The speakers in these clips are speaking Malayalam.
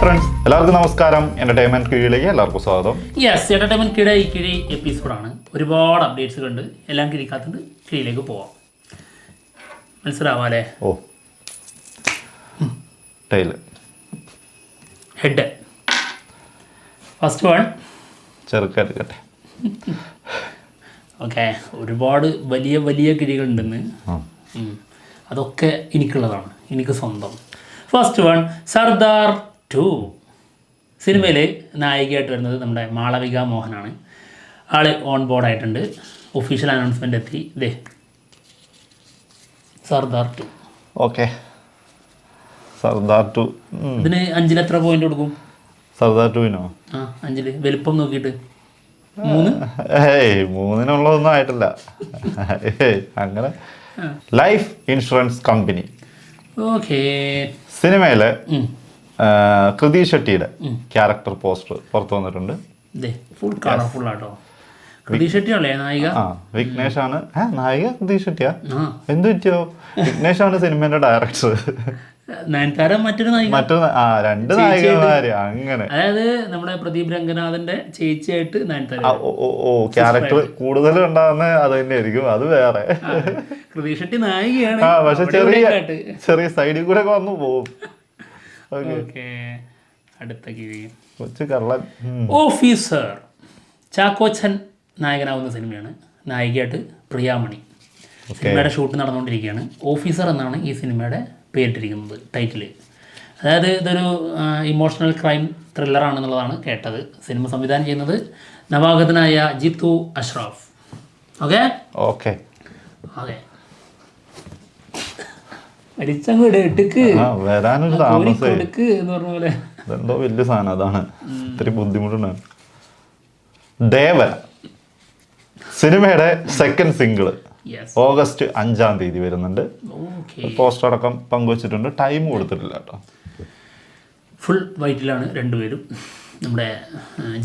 ഫ്രണ്ട്സ്, എല്ലാവർക്കും നമസ്കാരം. എന്റർടൈൻമെന്റ് കീഴിലേക്ക് എല്ലാവർക്കും സ്വാഗതം. യെസ്, എന്റർടൈൻമെന്റ് കിഴ ഈ കിഴി എപ്പിസോഡാണ്. ഒരുപാട് അപ്ഡേറ്റ്സ് കണ്ട് എല്ലാം കിഴിക്കാത്തുണ്ട്. കിഴിയിലേക്ക് പോവാം. മനസ്സിലാവാല്ലേ? ഓ, ടൈല് ഹെഡ് ഫസ്റ്റ് വൺ ചെറുക്കെടുക്കട്ടെ. ഓക്കെ, ഒരുപാട് വലിയ വലിയ കിഴികളുണ്ടെന്ന്. അതൊക്കെ എനിക്കുള്ളതാണ്, എനിക്ക് സ്വന്തം. ഫസ്റ്റ് വൺ, സർദാർ 2 സിനിമയിൽ നായികയായിട്ട് വരുന്നത് നമ്മുടെ മാളവിക മോഹനാണ്. ആള് ഓൺ ബോർഡ് ആയിട്ടുണ്ട്. ഒഫീഷ്യൽ അനൗൺസ്മെൻ്റ് എത്തി. ഇതേ സർദാർ 2. ഓക്കെ, സർദാർ 2. ഇതിന് 5-ൽ എത്ര പോയിന്റ് കൊടുക്കും? സർദാർ 2-നോ? 5-ൽ വലിപ്പം നോക്കിയിട്ട് 3. ഏയ്, 3-നുള്ളതൊന്നും ആയിട്ടില്ല. അങ്ങനെ ലൈഫ് ഇൻഷുറൻസ് കമ്പനി. ഓക്കെ, സിനിമയിലെ കൃതി ഷെട്ടിയുടെ ക്യാരക്ടർ പോസ്റ്റർ പുറത്തു വന്നിട്ടുണ്ട്. ഫുൾ കളർഫുൾ ആട്ടോ. കൃതി ഷെട്ടിയല്ലേ നായിക? വിഘ്നേഷാണ് നായിക. കൃതി ഷെട്ടിയാ? എന്ത് പറ്റിയോ? വിഘ്നേഷാണ് സിനിമയുടെ ഡയറക്ടർ. നയൻതാര മറ്റൊരു നായിക. രണ്ട് നായികമാര്. അങ്ങനെ, അതായത് നമ്മുടെ പ്രദീപ് രംഗനാഥന്റെ ചേച്ചിയായിട്ട് നയൻതാര. ഓ, ക്യാരക്ടർ കൂടുതൽ ഉണ്ടാകുന്ന അത് തന്നെ ആയിരിക്കും. അത് വേറെ. കൃതി ഷെട്ടി നായികയാണ്, പക്ഷെ ചെറിയ സൈഡിൽ കൂടെ വന്നു പോകും. അടുത്ത കിഴി കൊച്ചു കള്ളൻ. ഓഫീസർ. ചാക്കോച്ചൻ നായകനാവുന്ന സിനിമയാണ്. നായികയായിട്ട് പ്രിയാമണി. സിനിമയുടെ ഷൂട്ട് നടന്നുകൊണ്ടിരിക്കുകയാണ്. ഓഫീസർ എന്നാണ് ഈ സിനിമയുടെ പേരിട്ടിരിക്കുന്നത്, ടൈറ്റിൽ. അതായത് ഇതൊരു ഇമോഷണൽ ക്രൈം ത്രില്ലറാണെന്നുള്ളതാണ് കേട്ടത്. സിനിമ സംവിധാനം ചെയ്യുന്നത് നവാഗതനായ Jithu Ashraf. Okay okay okay മരിച്ചങ്ങോട്ട് എടുക്ക് വരാനൊരു താമസം എന്ന് പറഞ്ഞ പോലെ എന്തോ വലിയ സാധനം. അതാണ് ഇത്തിരി ബുദ്ധിമുട്ടുണ്ടാണ്. ദേവൻ സിനിമയുടെ സെക്കൻഡ് സിംഗിള് ഓഗസ്റ്റ് 5-ാം തീയതി വരുന്നുണ്ട്. പോസ്റ്റർ അടക്കം പങ്കുവച്ചിട്ടുണ്ട്. ടൈം കൊടുത്തിട്ടില്ല കേട്ടോ. ഫുൾ വൈറ്റിലാണ് രണ്ടുപേരും. നമ്മുടെ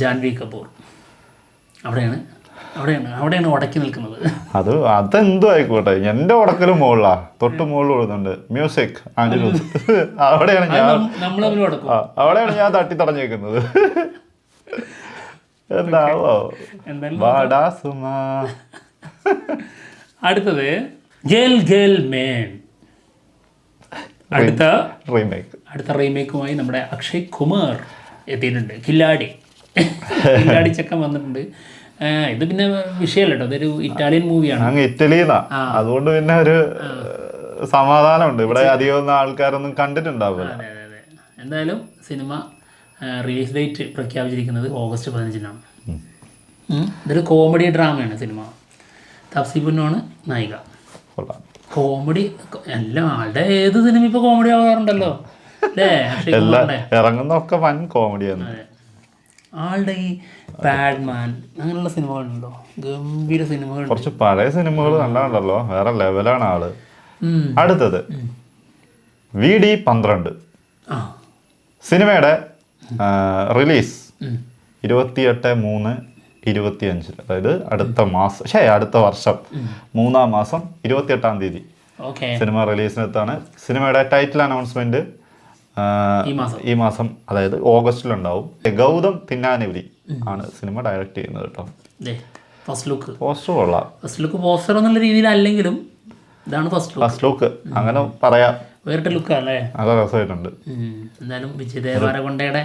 ജാൻവി കപൂർ അവിടെയാണ് ഉടക്കി നിൽക്കുന്നത്. അതെന്തോ ആയിക്കോട്ടെ, എന്റെ ഉടക്കലും മുകളിലാ, തൊട്ട് മുകളിൽ കൊടുക്കുന്നുണ്ട്. മ്യൂസിക് അവിടെയാണ് ഞാൻ തട്ടി തടഞ്ഞേക്കുന്നത്. എന്താവോ? അടുത്തത് ഗേൽ മേൻ. അടുത്ത റീമേക്കുമായി നമ്മുടെ അക്ഷയ് കുമാർ എത്തിയിട്ടുണ്ട്. കില്ലാടി ചെക്കൻ വന്നിട്ടുണ്ട്. ഇത് പിന്നെ വിഷയമല്ല കേട്ടോ, ഇതൊരു ഇറ്റാലിയൻ മൂവിയാണ്. അങ്ങ് ഇറ്റലിന്നാ, അതുകൊണ്ട് പിന്നെ ഒരു സമാധാനമുണ്ട്. ഇവിടെ അധികം ആൾക്കാരൊന്നും കണ്ടിട്ടുണ്ടാവില്ല. അതെ. എന്തായാലും സിനിമ റിലീസ് ഡേറ്റ് പ്രഖ്യാപിച്ചിരിക്കുന്നത് ഓഗസ്റ്റ് 15-നാണ്. ഇതൊരു കോമഡി ഡ്രാമയാണ് സിനിമ. തപ്സി പുന്നുവാണ് നായിക. കോമഡി എല്ലാം ആളുടെ ഏത് സിനിമ ഇപ്പൊ കോമഡി ആവാറുണ്ടല്ലോ അല്ലേ? ഇറങ്ങുന്നൊക്കെ വൻ കോമഡിയാണ്. ആളുടെ ഈ ബാഡ്മാൻ അങ്ങനെയുള്ള സിനിമകളുണ്ടല്ലോ, ഗംഭീര സിനിമകൾ. കുറച്ച് പഴയ സിനിമകൾ കണ്ടാണ്ടല്ലോ, വേറെ ലെവലാണ് ആള്. അടുത്തത് VD 12 സിനിമയുടെ റിലീസ് 28/3/25, അതായത് അടുത്ത വർഷം 3-ാം മാസം 28-ാം തീയതി സിനിമ റിലീസിനെത്താണ്. സിനിമയുടെ ടൈറ്റിൽ അനൗൺസ്മെന്റ് ഈ മാസം, അതായത് ഓഗസ്റ്റിലുണ്ടാവും. ഗൗതം തിന്നാനൂരി ആണ് സിനിമ ഡയറക്റ്റ് ചെയ്യുന്നത് കേട്ടോ. പോസ്റ്റർ കൊള്ളാം. പോസ്റ്റർ എന്നുള്ള രീതിയിലല്ലെങ്കിലും ഇതാണ് ഫസ്റ്റ് ലുക്ക്, അങ്ങനെ പറയാം. വേറിട്ട ലുക്ക് അല്ലേ? നല്ല രസമായിട്ടുണ്ട്. എന്തായാലും വിജയ് ദേവരകൊണ്ടയുടെ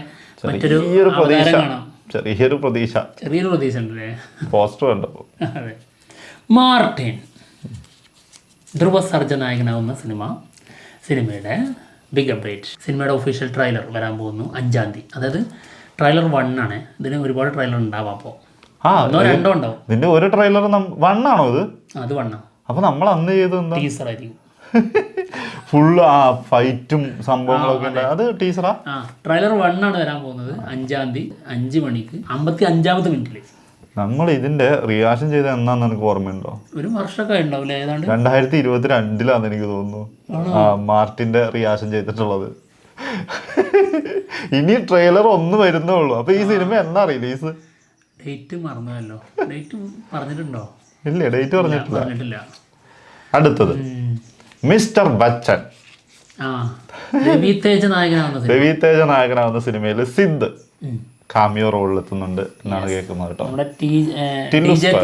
ചെറിയൊരു പ്രതീക്ഷ ഉണ്ടല്ലേ പോസ്റ്റർ കണ്ടപ്പോ. അതെ. മാർട്ടിൻ. ധ്രുവ സർജ നായകനാവുന്ന സിനിമയുടെ ബിഗ് അപ്ഡേറ്റ്. സിനിമയുടെ ഒഫീഷ്യൽ ട്രെയിലർ വരാൻ പോകുന്നു 5-ാം തീയതി. അതായത് ട്രെയിലർ 1 ആണ്. ഇതിന് ഒരുപാട് ട്രെയിലർ ഉണ്ടാവാം. അപ്പോൾ 1-2 ഉണ്ടാവും. ഇതിന്റെ ഒരു ട്രെയിലർ 1 ആണോ? അത് 1 അപ്പൊ നമ്മൾ അന്ന് ചെയ്തത് ടീസർ ആയിരിക്കും. ഫുള്ള് ഫൈറ്റും സംഭവങ്ങളൊക്കെ ഉണ്ട്. അത് ടീസറാ? ട്രെയിലർ 1 ആണ് വരാൻ പോകുന്നത് 5-ാം തീയതി 5 മണിക്ക് 55-ാമത്തെ മിനിറ്റില്. നമ്മൾ ഇതിന്റെ റിയാക്ഷൻ ചെയ്ത എന്നാന്ന് എനിക്ക് ഓർമ്മയുണ്ടോ? ഒരു വർഷമൊക്കെ ഉണ്ടാവില്ലേ? ഏതാണ്ട് 2022-ലാന്ന് എനിക്ക് തോന്നുന്നു മാർട്ടിന്റെ റിയാക്ഷൻ ചെയ്തിട്ടുള്ളത്. ഇനി ട്രെയിലർ 1 വരുന്നേ ഉള്ളൂ. അപ്പൊ ഈ സിനിമ എന്നാ റിലീസ്? ഡേറ്റ് മറന്നല്ലോ. ഡേറ്റ് പറഞ്ഞിട്ടുണ്ടോ? ഇല്ല, ഡേറ്റ് പറഞ്ഞിട്ടില്ല. അടുത്തത് മിസ്റ്റർ ബച്ചൻ. ആ രവി തേജ നായകനാവുന്ന സിനിമ. രവി തേജ നായകനാവുന്ന സിനിമയിൽ സിദ് കാമിയോ റോളിൽ എത്തുന്നുണ്ട് എന്നാണ് കേൾക്കുന്നത് കേട്ടോ. നമ്മുടെ ടില്ലു സ്ക്വയർ.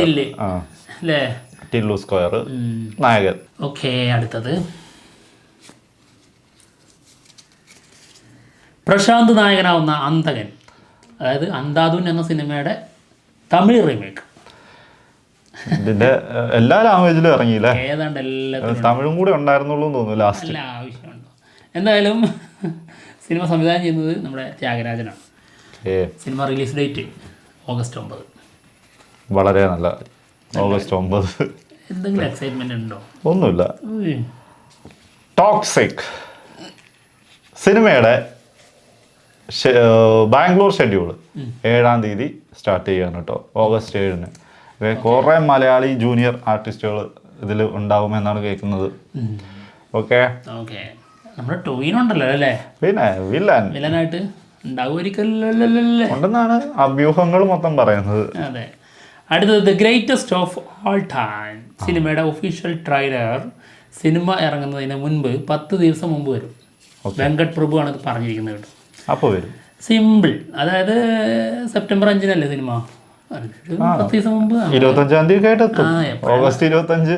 അല്ലേ? ടില്ലു സ്ക്വയർ നായകൻ. ഓക്കെ, അടുത്തത് പ്രശാന്ത് നായകനാവുന്ന അന്തകൻ, അതായത് അന്ധാധുൻ എന്ന സിനിമയുടെ തമിഴ് റീമേക്ക്. ഇതിന്റെ എല്ലാ ലാംഗ്വേജിലും ഇറങ്ങിയില്ലേ? ഏതാണ്ട് എല്ലാത്തിലും തമിഴും കൂടി ഉണ്ടായിരുന്നുള്ളൂ എന്ന് തോന്നുന്നു ലാസ്റ്റ്. നല്ല ആവശ്യമുണ്ടോ? എന്തായാലും സിനിമ സംവിധാനം ചെയ്യുന്നത് നമ്മുടെ ത്യാഗരാജനാണ്. സിനിമ റിലീസ് ഡേറ്റ് August 9. വളരെ നല്ല. August 9. എന്തെങ്കിലും എക്സൈറ്റ്മെന്റ് ഉണ്ടോ? ഒന്നുമില്ല. ടോക്സിക് സിനിമയുടെ ബാംഗ്ലൂർ ഷെഡ്യൂൾ 7-ാം തീയതി സ്റ്റാർട്ട് ചെയ്യാണ് കേട്ടോ, August 7. കുറേ മലയാളി ജൂനിയർ ആർട്ടിസ്റ്റുകൾ ഇതിൽ ഉണ്ടാകുമെന്നാണ് കേൾക്കുന്നത്. ഓക്കെ, നമ്മുടെ ടോവിനുണ്ടല്ലോ അല്ലേ? പിന്നെ വില്ലനായിട്ട് ഉണ്ടാവുമായിരിക്കല്ലേ ഉണ്ടെന്നാണ് അഭ്യൂഹങ്ങൾ മൊത്തം പറയുന്നത്. അതെ. അടുത്തത് the greatest of all time സിനിമയുടെ ഒഫീഷ്യൽ ട്രെയിലർ സിനിമ ഇറങ്ങുന്നതിന് മുൻപ് 10 ദിവസം മുമ്പ് വരും. വെങ്കട് പ്രഭു ആണ് ഇത് പറഞ്ഞിരിക്കുന്നത് കേട്ടോ. അപ്പോൾ വരും. സിമ്പിൾ. അതായത് September 5 സിനിമ. 10 ദിവസം മുമ്പ് 25-ാം തീയതി ആയിട്ട് എത്തും. August 25.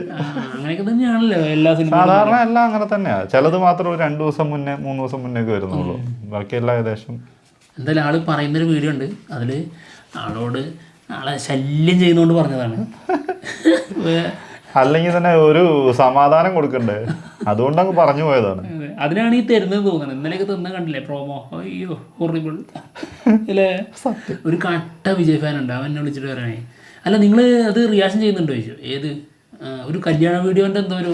അങ്ങനെയൊക്കെ തന്നെയാണല്ലോ എല്ലാ സിനിമ. സാധാരണ എല്ലാം അങ്ങനെ തന്നെയാണ്. ചിലത് മാത്രം 2 ദിവസം മുന്നേ 3 ദിവസം മുന്നേ ഒക്കെ വരുന്നുള്ളൂ. ബാക്കി എല്ലാം ഏകദേശം. എന്തായാലും ആള് പറയുന്നൊരു വീഡിയോ ഉണ്ട്, അതിൽ ആളെ ശല്യം ചെയ്യുന്നോണ്ട് പറഞ്ഞതാണ്. അല്ലെങ്കിൽ തന്നെ ഒരു സമാധാനം കൊടുക്കണ്ടേ, അതുകൊണ്ടങ്ങ് പറഞ്ഞു പോയതാണ്. അതിനാണ് ഈ തരുന്നത് തോന്നുന്നത്. ഇന്നലെയൊക്കെ തന്ന കണ്ടില്ലേ പ്രോമോ? അയ്യോ ഹൊറിബിൾ അല്ലേ? ഒരു കട്ട വിജയ് ഫാൻ ഉണ്ട്, അവൻ എന്നെ വിളിച്ചിട്ട് പറയണേ, അല്ല നിങ്ങൾ അത് റിയാക്ഷൻ ചെയ്യുന്നുണ്ടോ ചോദിച്ചു. ഏത് ഒരു കല്യാണ വീഡിയോന്റെ എന്തോ ഒരു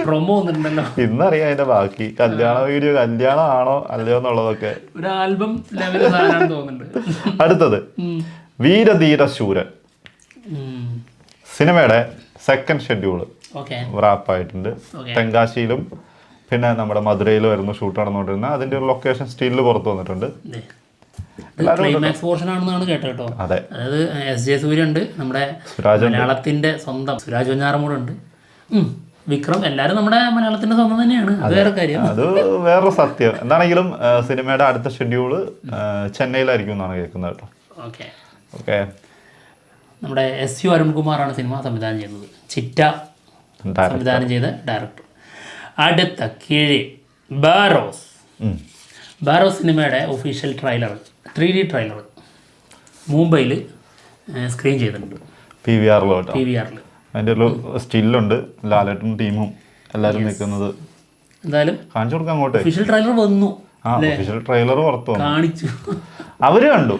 പ്രൊമോ വന്നിട്ടുണ്ടല്ലോ. ഇന്നറിയാം അതിന്റെ ബാക്കി. കല്യാണ വീഡിയോ കല്യാണം ആണോ അല്ലയോ എന്നുള്ളതൊക്കെ. ഒരു ആൽബം ലെവലിൽ സാധനമാണെന്ന് തോന്നുന്നുണ്ട്. അടുത്തത് വീരധീര ശൂരൻ സിനിമയുടെ സെക്കൻഡ് ഷെഡ്യൂൾ റാപ്പായിട്ടുണ്ട്. തെങ്കാശിയിലും പിന്നെ നമ്മുടെ മധുരയിലും ആയിരുന്നു ഷൂട്ട് നടന്നുകൊണ്ടിരുന്നത്. അതിന്റെ ഒരു ലൊക്കേഷൻ സ്റ്റിൽ പുറത്തു വന്നിട്ടുണ്ട്. ക്ലൈമാക്സ് പോർഷൻ ആണെന്നാണ് കേട്ടോ കേട്ടോ. അതായത് S.J. സൂര്യ ഉണ്ട്, നമ്മുടെ മലയാളത്തിന്റെ സ്വന്തം സുരാജ് വെഞ്ഞാറമൂട് ഉണ്ട്, വിക്രം, എല്ലാരും നമ്മുടെ മലയാളത്തിന്റെ സ്വന്തം തന്നെയാണ്. അത് വേറെ കാര്യം, അത് വേറൊരു സത്യം. എന്താണെങ്കിലും സിനിമയുടെ അടുത്ത ഷെഡ്യൂള് ചെന്നൈയിലായിരിക്കും എന്നാണ് കേൾക്കുന്നത് കേട്ടോ. ഓക്കെ, നമ്മുടെ S.U. അരുൺകുമാറാണ് സിനിമ സംവിധാനം ചെയ്യുന്നത്. ചിറ്റ സംവിധാനം ചെയ്ത ഡയറക്ടർ. അടുത്ത കിഴി ബാരോസ്. ബാരോസ് സിനിമയുടെ ഒഫീഷ്യൽ ട്രെയിലർ 3D ട്രെയിലർ മുംബൈയിൽ സ്ക്രീൻ ചെയ്തിട്ടുണ്ട്. PVR. അതിൻ്റെ ഒരു സ്റ്റില്ലുണ്ട്, ലാലേട്ടും ടീമും എല്ലാവരും നിൽക്കുന്നത്. എന്തായാലും കാണിച്ചു കൊടുക്കാം അങ്ങോട്ട്. ഒഫീഷ്യൽ ട്രെയിലർ വന്നു. ഒഫീഷ്യൽ ട്രെയിലർ പുറത്തു വന്നു, കാണിച്ചു. അവര് കണ്ടു,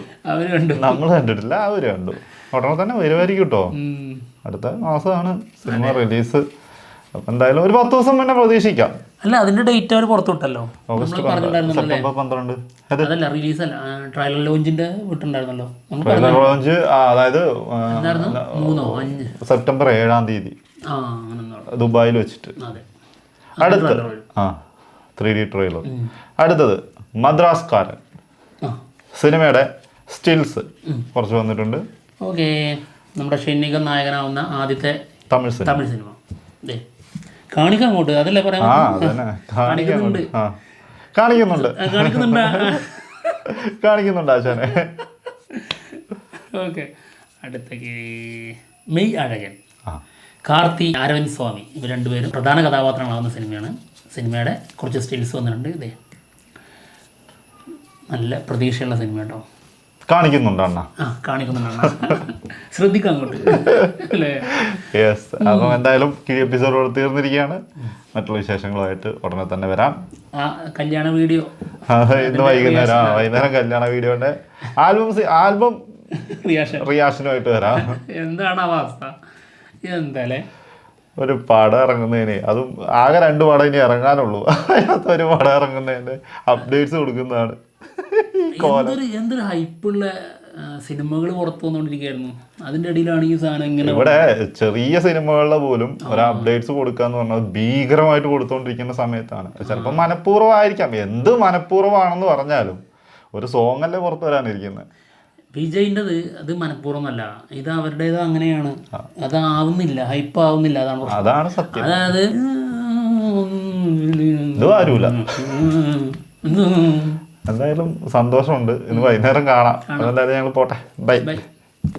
നമ്മൾ കണ്ടിട്ടില്ല, അവര് കണ്ടു. ഉടനെ തന്നെ വരുമായിരിക്കും കേട്ടോ. അടുത്ത മാസമാണ് സിനിമ റിലീസ്. അപ്പം എന്തായാലും ഒരു 10 ദിവസം മുന്നേ പ്രതീക്ഷിക്കാം. അല്ല, അതിന്റെ ഡേറ്റ് അവർ പുറത്തുവിട്ടല്ലോ. September 12. അതല്ല റിലീസ് അല്ല, ട്രയൽ ലോഞ്ചിന്റെ വിട്ടുണ്ടായിരുന്നല്ലോ. ട്രയൽ ലോഞ്ച് അതായത് September 7-ാം തീയതി ദുബായിൽ വെച്ചിട്ട്. അടുത്ത 3D ട്രെയിലർ. അടുത്തത് മദ്രാസ്കാരൻ സിനിമയുടെ സ്റ്റിൽസ് കുറച്ച് വന്നിട്ടുണ്ട്. ഓക്കെ, നമ്മുടെ ഷെന്നിക നായകനാവുന്ന ആദ്യത്തെ തമിഴ് സിനിമ കാണിക്കാൻ അങ്ങോട്ട്. അതല്ലേ പറയാൻ കാണിക്കുന്നുണ്ട് ആശാനെ. ഓക്കെ, അടുത്തേക്ക് മെയ് അഴകൻ. കാർത്തി, അരവിന്ദ് സ്വാമി, ഇവർ രണ്ടുപേരും പ്രധാന കഥാപാത്രങ്ങളാവുന്ന സിനിമയാണ്. സിനിമയുടെ കുറച്ച് സ്റ്റിൽസ് വന്നിട്ടുണ്ട്. ഇതേ നല്ല പ്രതീക്ഷയുള്ള സിനിമ കേട്ടോ. കാണിക്കുന്നുണ്ട് ശ്രദ്ധിക്കാം അങ്ങോട്ട്. യെസ്, അപ്പം എന്തായാലും കിഴി എപ്പിസോഡ് തീർന്നിരിക്കുകയാണ്. മറ്റുള്ള വിശേഷങ്ങളുമായിട്ട് ഉടനെ തന്നെ വരാം. കല്യാണ വീഡിയോ ഇന്ന് വൈകുന്നേരം കല്യാണ വീഡിയോന്റെ ആൽബം റിയാക്ഷനുമായിട്ട് വരാം. എന്താണ് അവസ്ഥ? എന്തായാലേ ഒരു പടം ഇറങ്ങുന്നതിന്, അതും ആകെ 2 പടം ഇനി ഇറങ്ങാനുള്ളൂ. അതിനകത്ത് ഒരു പടം ഇറങ്ങുന്നതിന്റെ അപ്ഡേറ്റ്സ് കൊടുക്കുന്നതാണ്. എന്തൊരു ഹൈപ്പുള്ള സിനിമകൾ പുറത്തു വന്നുകൊണ്ടിരിക്കുകയായിരുന്നു. അതിന്റെ ഇടയിലാണ് ഈ സാധനം ഇങ്ങനെ. ഇവിടെ ചെറിയ സിനിമകളിലെ പോലും ഒരു അപ്ഡേറ്റ്സ് കൊടുക്കാന്ന് പറഞ്ഞാൽ ഭീകരമായിട്ട് കൊടുത്തോണ്ടിരിക്കുന്ന സമയത്താണ്. ചിലപ്പോൾ മനഃപൂർവ്വമായിരിക്കാം. എന്ത് മനഃപൂർവ്വമാണെന്ന് പറഞ്ഞാലും ഒരു സോങ് അല്ലേ പുറത്തു വരാനിരിക്കുന്നത്. വിജയിൻ്റെത് അത് മനഃപൂർവ്വമല്ല, ഇത് അവരുടേത് അങ്ങനെയാണ്. അതാവുന്നില്ല, ഹൈപ്പ് ആവുന്നില്ല. അതാണ് സത്യം. അതായത് ഇത് ആരുമില്ല. എന്തായാലും സന്തോഷമുണ്ട്. ഇന്ന് വൈകുന്നേരം കാണാം. അതെന്തായാലും ഞങ്ങൾ പോട്ടെ. ബൈ.